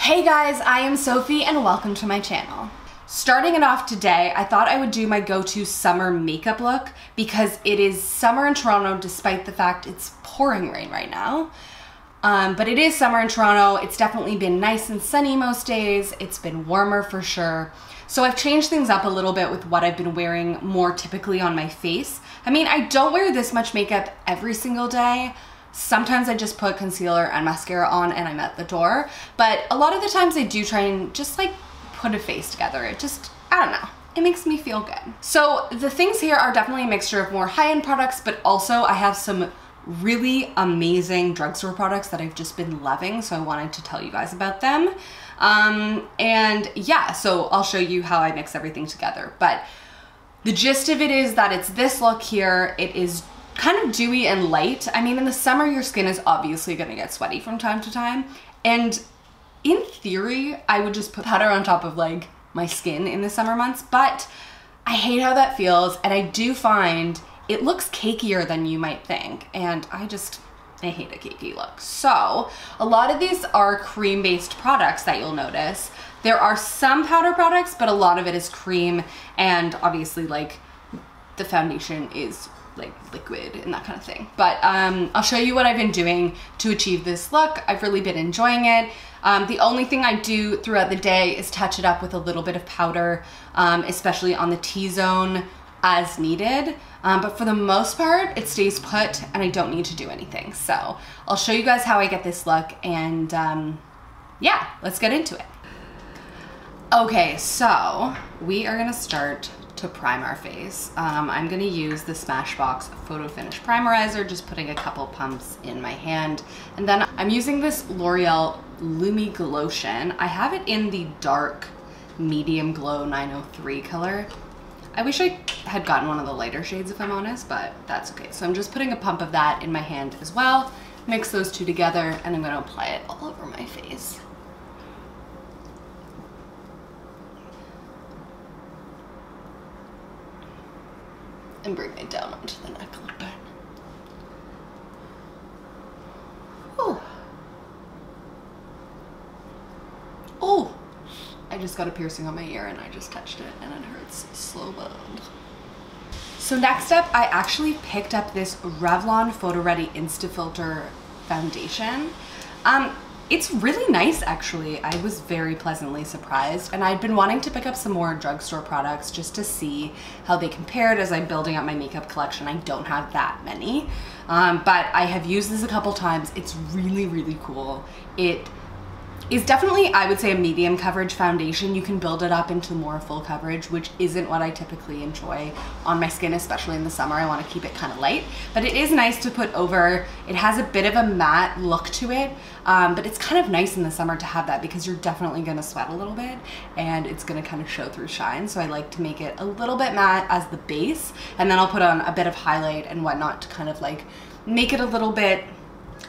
Hey guys, I am Sophie and welcome to my channel. Starting it off today, I thought I would do my go-to summer makeup look because it is summer in Toronto despite the fact it's pouring rain right now. But it is summer in Toronto. It's definitely been nice and sunny most days. It's been warmer for sure. So I've changed things up a little bit with what I've been wearing more typically on my face. I mean, I don't wear this much makeup every single day. Sometimes I just put concealer and mascara on and I'm at the door. But a lot of the times I do try and just like put a face together. It just, I don't know, it makes me feel good. So the things here are definitely a mixture of more high-end products, but also I have some really amazing drugstore products that I've just been loving. So I wanted to tell you guys about them. And yeah, so I'll show you how I mix everything together. But the gist of it is that it's this look here. It is kind of dewy and light. I mean, in the summer, your skin is obviously gonna get sweaty from time to time. And in theory, I would just put powder on top of like my skin in the summer months, but I hate how that feels. And I do find it looks cakier than you might think. And I hate a cakey look. So a lot of these are cream-based products that you'll notice. There are some powder products, but a lot of it is cream. And obviously like the foundation is like liquid and that kind of thing. But I'll show you what I've been doing to achieve this look. I've really been enjoying it. The only thing I do throughout the day is touch it up with a little bit of powder, especially on the T-zone as needed. But for the most part, it stays put and I don't need to do anything. So I'll show you guys how I get this look and yeah, let's get into it. Okay, so we are gonna start to prime our face. I'm gonna use the Smashbox Photofinish Primerizer, just putting a couple pumps in my hand. And then I'm using this L'Oreal LUMI Glotion. I have it in the dark medium glow 903 color. I wish I had gotten one of the lighter shades if I'm honest, but that's okay. So I'm just putting a pump of that in my hand as well. Mix those two together and I'm gonna apply it all over my face. And bring it down onto the neck a little bit. Oh. Oh. I just got a piercing on my ear and I just touched it and it hurts slow burned. So next up, I actually picked up this Revlon PhotoReady Insta-Filter foundation. It's really nice actually. I was very pleasantly surprised and I'd been wanting to pick up some more drugstore products just to see how they compared as I'm building up my makeup collection. I don't have that many, but I have used this a couple times. It's really, really cool. It is definitely, I would say, a medium coverage foundation. You can build it up into more full coverage, which isn't what I typically enjoy on my skin, especially in the summer. I want to keep it kind of light, but it is nice to put over. It has a bit of a matte look to it, but it's kind of nice in the summer to have that because you're definitely going to sweat a little bit and it's going to kind of show through shine. So I like to make it a little bit matte as the base, and then I'll put on a bit of highlight and whatnot to kind of like make it a little bit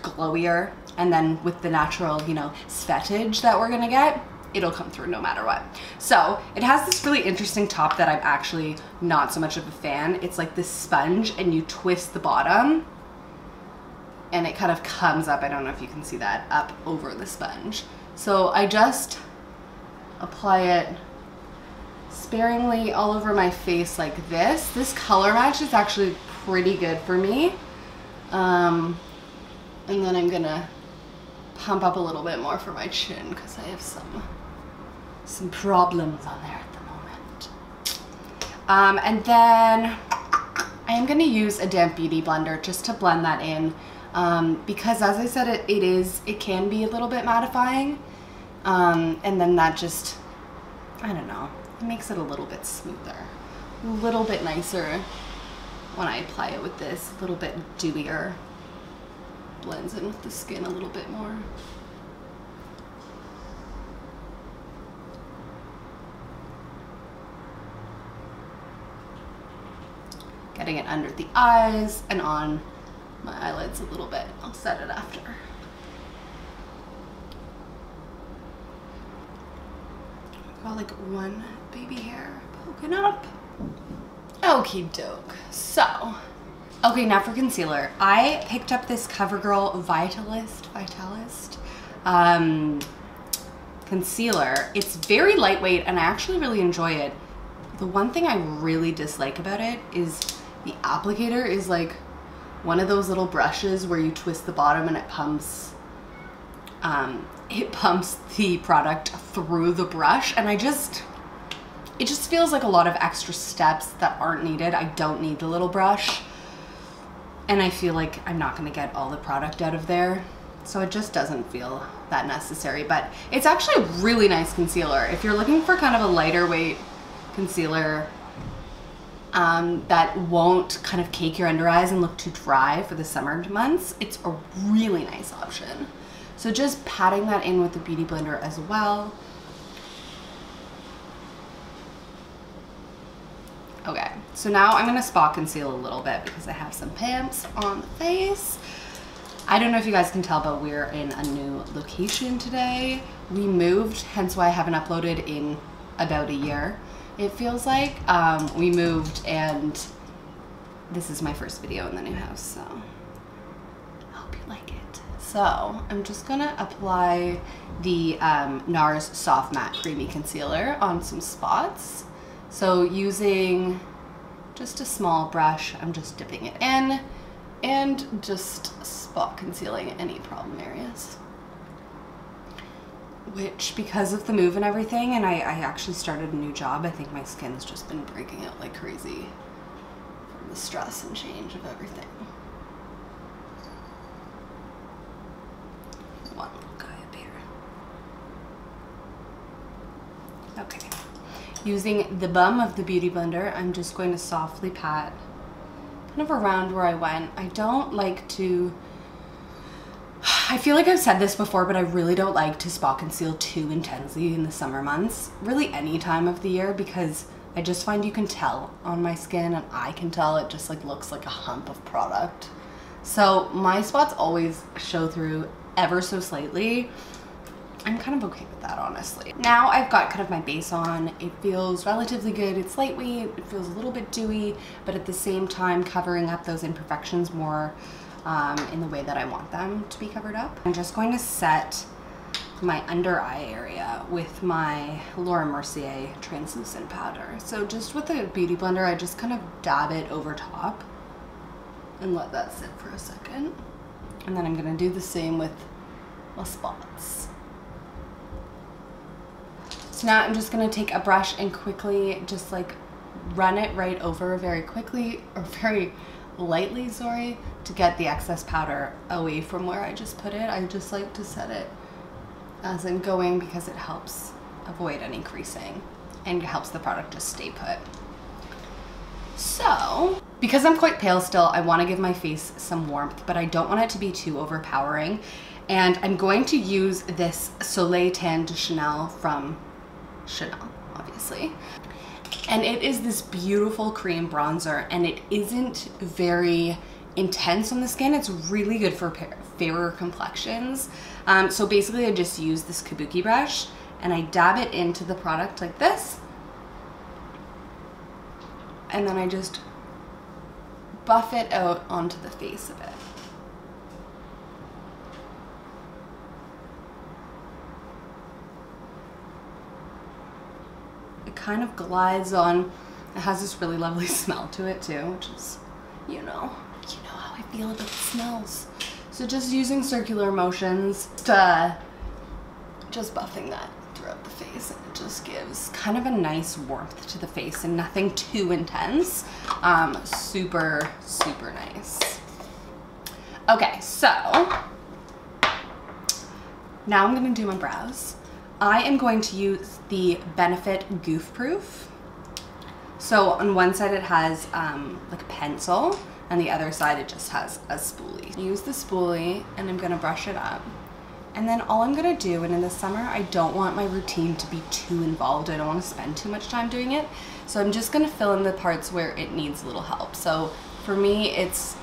glowier. And then with the natural, you know, svettage that we're gonna get, it'll come through no matter what. So it has this really interesting top that I'm actually not so much of a fan. It's like this sponge and you twist the bottom and it kind of comes up, I don't know if you can see that, up over the sponge. So I just apply it sparingly all over my face like this. This color match is actually pretty good for me. And then I'm gonna pump up a little bit more for my chin because I have some problems on there at the moment. And then I am going to use a damp beauty blender just to blend that in because as I said, it can be a little bit mattifying, and then that just, I don't know, it makes it a little bit smoother, a little bit nicer when I apply it with this, a little bit dewier. Blends in with the skin a little bit more. Getting it under the eyes and on my eyelids a little bit. I'll set it after. I've got like one baby hair poking up. Okie doke. So Okay, now for concealer. I picked up this CoverGirl Vitalist. concealer. It's very lightweight and I actually really enjoy it. The one thing I really dislike about it is the applicator is like one of those little brushes where you twist the bottom and it pumps the product through the brush, and it just feels like a lot of extra steps that aren't needed. I don't need the little brush, and I feel like I'm not going to get all the product out of there, so it just doesn't feel that necessary. But it's actually a really nice concealer. If you're looking for kind of a lighter weight concealer that won't kind of cake your under eyes and look too dry for the summer months, it's a really nice option. So just patting that in with the Beauty Blender as well. Okay, so now I'm gonna spot conceal a little bit because I have some pimps on the face. I don't know if you guys can tell, but we're in a new location today. We moved, hence why I haven't uploaded in about a year. It feels like we moved, and this is my first video in the new house, so I hope you like it. So I'm just gonna apply the Nars Soft Matte Creamy Concealer on some spots. So using just a small brush, I'm just dipping it in and just spot concealing any problem areas. Which, because of the move and everything, and I actually started a new job, I think my skin's just been breaking out like crazy from the stress and change of everything. One little guy up here. Okay. Using the bum of the Beauty Blender, I'm just going to softly pat kind of around where I went. I don't like to, I feel like I've said this before, but I really don't like to spot conceal too intensely in the summer months, really any time of the year, because I just find you can tell on my skin, and I can tell it just like looks like a hump of product. So my spots always show through ever so slightly. I'm kind of okay with that, honestly. Now I've got kind of my base on. It feels relatively good. It's lightweight, it feels a little bit dewy, but at the same time covering up those imperfections more in the way that I want them to be covered up. I'm just going to set my under eye area with my Laura Mercier translucent powder. So just with the Beauty Blender, I just kind of dab it over top and let that sit for a second. And then I'm gonna do the same with my spots. So now I'm just gonna take a brush and quickly just like run it right over very quickly, or very lightly, sorry, to get the excess powder away from where I just put it. I just like to set it as I'm going because it helps avoid any creasing and it helps the product just stay put. So, because I'm quite pale still, I want to give my face some warmth, but I don't want it to be too overpowering. And I'm going to use this Soleil Tan De Chanel from Chanel, obviously. And it is this beautiful cream bronzer, and it isn't very intense on the skin. It's really good for fairer complexions. So basically I just use this kabuki brush and I dab it into the product like this. And then I just buff it out onto the face of it. It kind of glides on. It has this really lovely smell to it too, which is, you know how I feel about the smells. So just using circular motions, just buffing that throughout the face, and it just gives kind of a nice warmth to the face and nothing too intense. Super, super nice. Okay, so now I'm gonna do my brows. I am going to use the Benefit Goof Proof. So on one side it has like a pencil, and the other side it just has a spoolie. Use the spoolie and I'm gonna brush it up. And then all I'm gonna do, and in the summer I don't want my routine to be too involved. I don't want to spend too much time doing it. So I'm just gonna fill in the parts where it needs a little help. So for me it's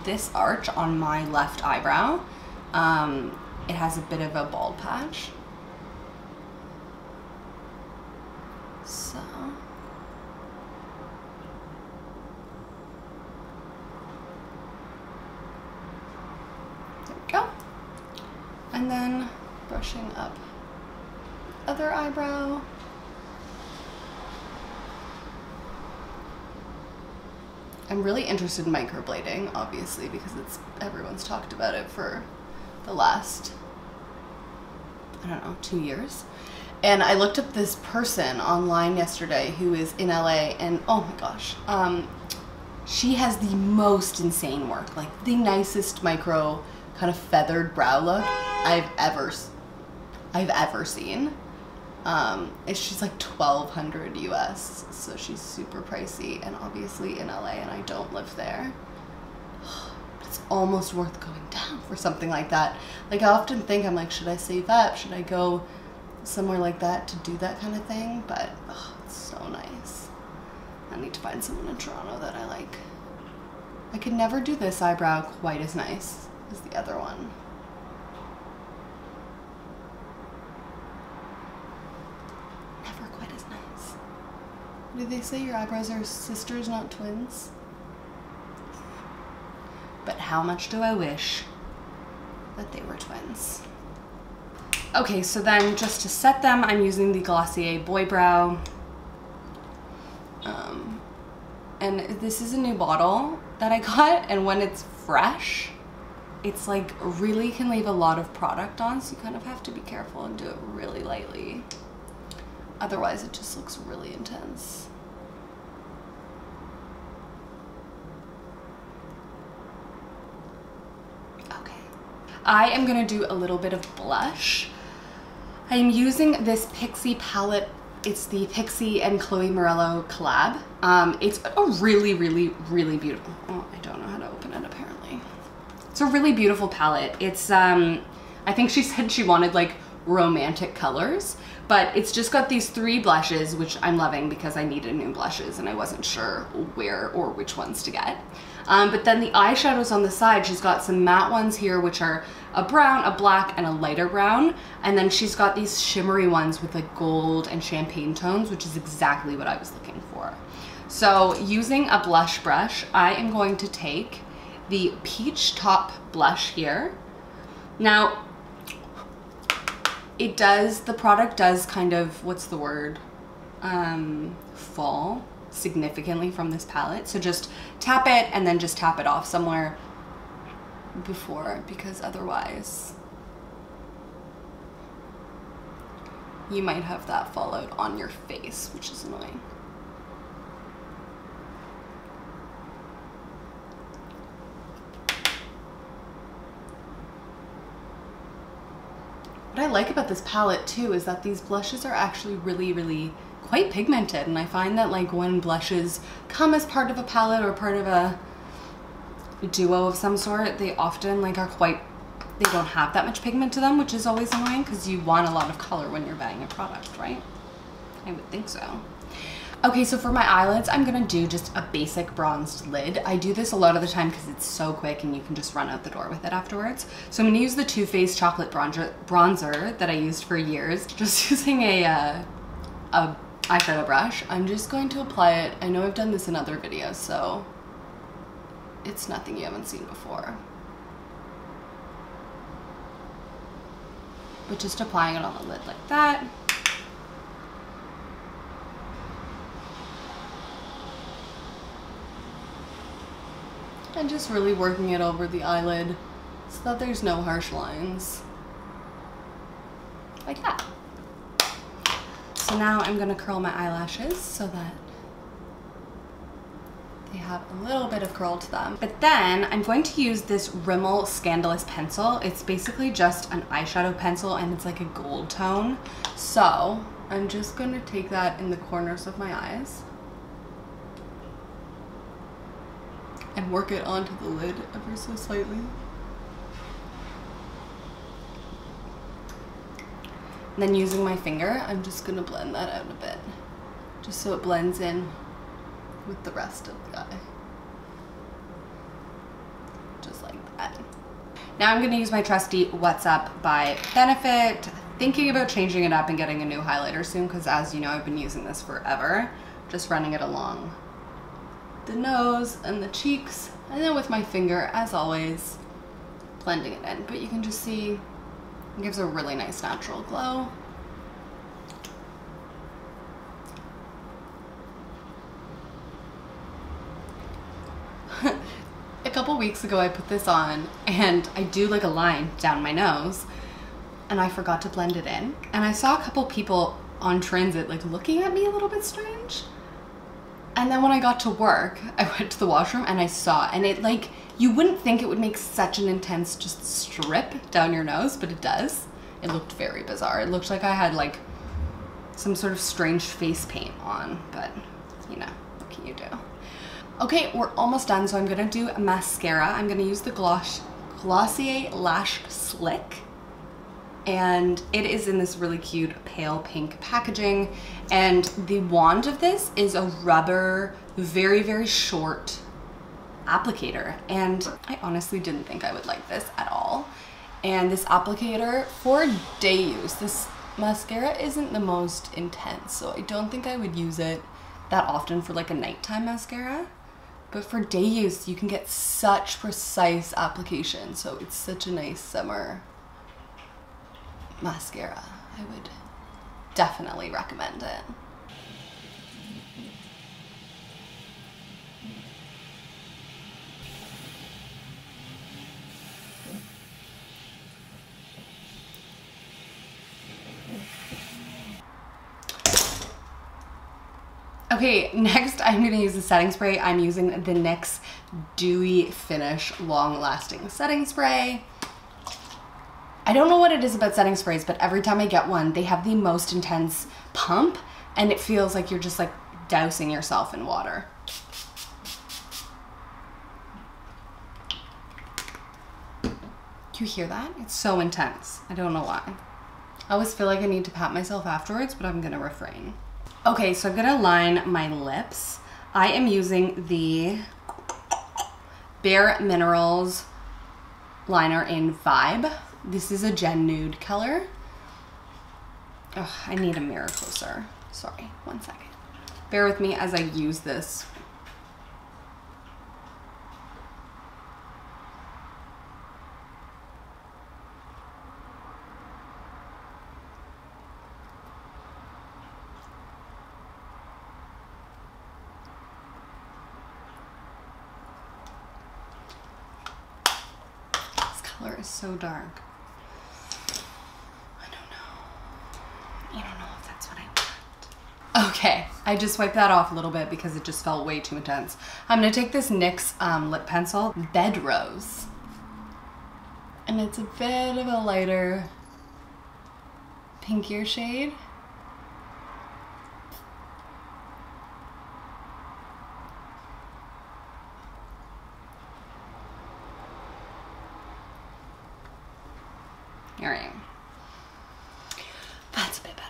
this arch on my left eyebrow. It has a bit of a bald patch. So there we go. And then brushing up other eyebrow. I'm really interested in microblading, obviously, because everyone's talked about it for the last, I don't know, 2 years. And I looked up this person online yesterday who is in LA, and oh my gosh, she has the most insane work, like the nicest micro kind of feathered brow look I've ever seen. She's like $1,200 US, so she's super pricey, and obviously in LA, and I don't live there. But it's almost worth going down for something like that. Like I often think, I'm like, should I save up? Should I go somewhere like that to do that kind of thing? But oh, it's so nice. I need to find someone in Toronto that I like. I could never do this eyebrow quite as nice as the other one. Never quite as nice. Do they say your eyebrows are sisters, not twins? But how much do I wish that they were twins? Okay, so then just to set them, I'm using the Glossier Boy Brow. And this is a new bottle that I got, and when it's fresh, it's like really can leave a lot of product on, so you kind of have to be careful and do it really lightly. Otherwise, it just looks really intense. Okay. I am gonna do a little bit of blush. I'm using this Pixi palette. It's the Pixi and Chloe Morello collab. It's a really, really, really beautiful, oh, I don't know how to open it apparently. It's a really beautiful palette. It's, I think she said she wanted like romantic colors, but it's just got these 3 blushes, which I'm loving because I needed new blushes and I wasn't sure where or which ones to get. But then the eyeshadows on the side, she's got some matte ones here, which are a brown, a black, and a lighter brown. And then she's got these shimmery ones with like gold and champagne tones, which is exactly what I was looking for. So using a blush brush, I am going to take the Peach Top blush here. Now, the product does kind of, what's the word? Fall significantly from this palette. So just tap it and then just tap it off somewhere before, because otherwise you might have that fall out on your face, which is annoying. What I like about this palette too is that these blushes are actually really, really quite pigmented, and I find that like when blushes come as part of a palette or part of a duo of some sort, they often like are quite, they don't have that much pigment to them, which is always annoying because you want a lot of color when you're buying a product, right? I would think so. Okay, so for my eyelids, I'm gonna do just a basic bronzed lid. I do this a lot of the time because it's so quick and you can just run out the door with it afterwards. So I'm gonna use the Too Faced chocolate bronzer that I used for years, just using a eyeshadow brush. I'm just going to apply it. I know I've done this in other videos, so it's nothing you haven't seen before. But just applying it on the lid like that. And just really working it over the eyelid so that there's no harsh lines. Like that. So now I'm gonna curl my eyelashes so that they have a little bit of curl to them. But then I'm going to use this Rimmel Scandalous pencil. It's basically just an eyeshadow pencil and it's like a gold tone. So I'm just gonna take that in the corners of my eyes and work it onto the lid ever so slightly. And then using my finger, I'm just gonna blend that out a bit, just so it blends in with the rest of the eye. Just like that. Now I'm gonna use my trusty What's Up by Benefit. Thinking about changing it up and getting a new highlighter soon, because as you know, I've been using this forever. Just running it along the nose and the cheeks, and then with my finger, as always, blending it in. But you can just see it gives a really nice natural glow. couple weeks ago I put this on and I do like a line down my nose and I forgot to blend it in. And I saw a couple people on transit like looking at me a little bit strange. And then when I got to work, I went to the washroom and I saw, and it like, you wouldn't think it would make such an intense just strip down your nose, but it does. It looked very bizarre. It looked like I had like some sort of strange face paint on, but you know, what can you do? Okay, we're almost done, so I'm gonna do a mascara. I'm gonna use the Glossier Lash Slick. And it is in this really cute pale pink packaging. And the wand of this is a rubber, very, very short applicator. And I honestly didn't think I would like this at all. And this applicator, for day use, this mascara isn't the most intense, so I don't think I would use it that often for like a nighttime mascara. But for day use, you can get such precise application. So it's such a nice summer mascara. I would definitely recommend it. Okay, next I'm gonna use the setting spray. I'm using the NYX Dewy Finish Long Lasting Setting Spray. I don't know what it is about setting sprays, but every time I get one, they have the most intense pump and it feels like you're just like dousing yourself in water. Do you hear that? It's so intense. I don't know why. I always feel like I need to pat myself afterwards, but I'm gonna refrain. Okay, so I'm gonna line my lips. I am using the Bare Minerals liner in Vibe. This is a Gen Nude color. Oh, I need a mirror closer. Sorry, 1 second. Bear with me as I use this. This color is so dark. I don't know if that's what I want. Okay, I just wiped that off a little bit because it just felt way too intense. I'm gonna take this NYX lip pencil, Bed Rose. And it's a bit of a lighter, pinkier shade. All right. That's a bit better.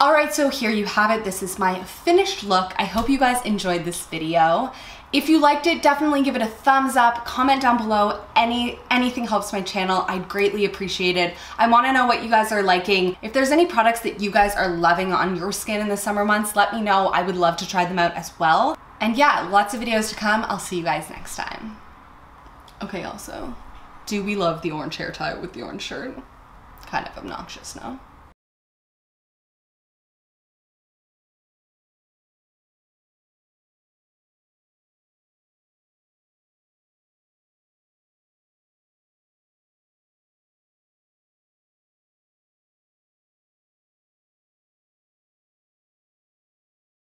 All right, so here you have it. This is my finished look. I hope you guys enjoyed this video. If you liked it, definitely give it a thumbs up. Comment down below. Anything helps my channel. I'd greatly appreciate it. I wanna know what you guys are liking. If there's any products that you guys are loving on your skin in the summer months, let me know. I would love to try them out as well. And yeah, lots of videos to come. I'll see you guys next time. Okay, also, do we love the orange hair tie with the orange shirt? Kind of obnoxious, no?